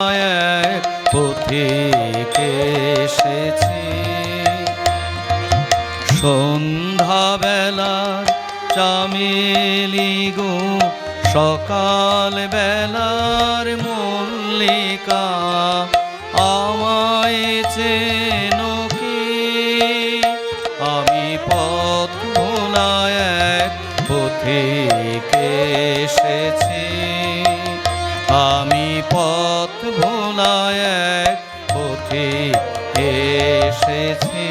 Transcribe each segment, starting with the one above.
এক পথিক এসেছি, সন্ধ্যাবেলার চামেলি গো, সকাল বেলার মল্লিকা, আমায় চেনো কি? আমি পথ ভোলা এক পথিক এসেছি, আমি পথ ভোলা এক পথিক এসেছি।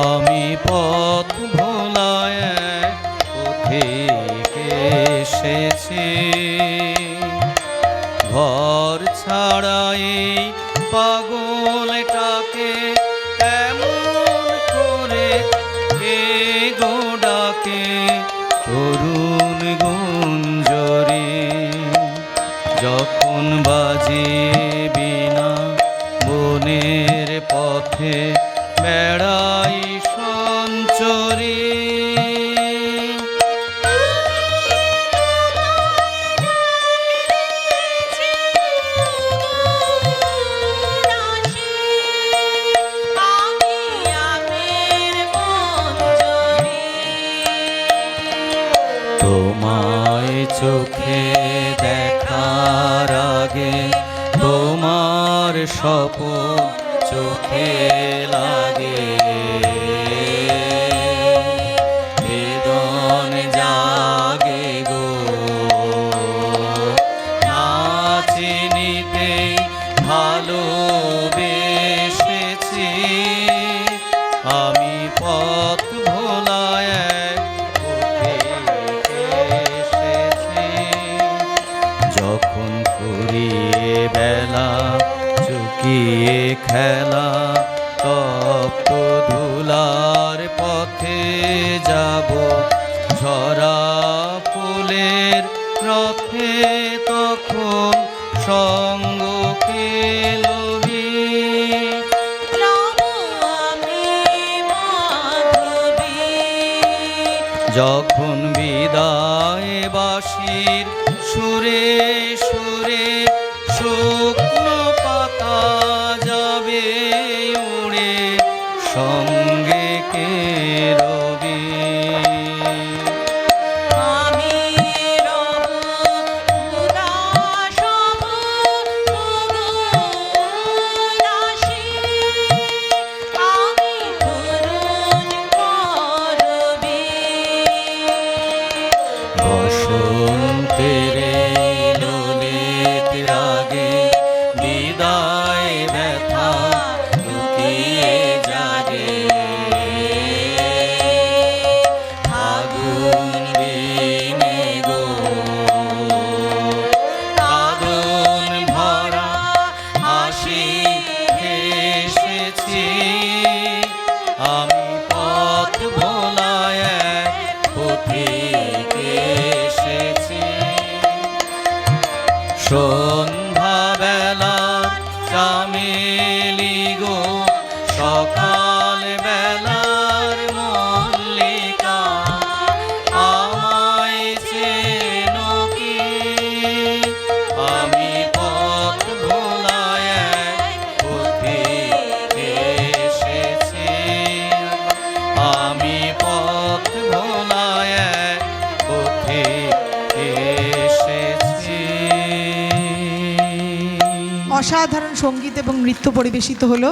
আমি পথ ভোলা এক পথিক এসেছি, ঘর ছাড়াই পাগলটাকে এমন করে কে গো ডাকে, তরুণ গুঞ্জরি যখন বাজিয়ে বিনা বনের পথে বেড়াই সঞ্চরি। তোমায় চোখে দেখার আগে তোমার স্বপ্ন চোখে লাগে, বেদন জাগে গো, না চিনিতে ভালোবেসেছি। আমি পথ ভোলা এক পথিক এসেছি, যখন ফুরিয়ে বেলা চুকিয়ে খেলা, তপ্ত ধুলার পথে যাব ঝরা ফুলের রথে, তখন সঙ্গ কেলবি যখন বিদায় বাঁশির সুরে সুরে শুকনো পাতা যাবে উড়ে, সঙ্গে কে রবি? বসন্তের ললিত রাগে বিদায় ব্যথা লুকিয়ে জাগে, আগুন দিনে গো কাঁদন ভরা হাসি এসেছি, আমি পথ ভোলা এক পথিক এসেছি। সন্ধ্যাবেলার চামেলি গো, সকাল বেলার মল্লিকা, আমায় চেনো কি? আমি পথ ভোলা এক পথিক এসেছি, আমি পথ ভোলা এক পথিক এসেছি। অসাধারণ সঙ্গীত এবং নৃত্য পরিবেশিত হলো।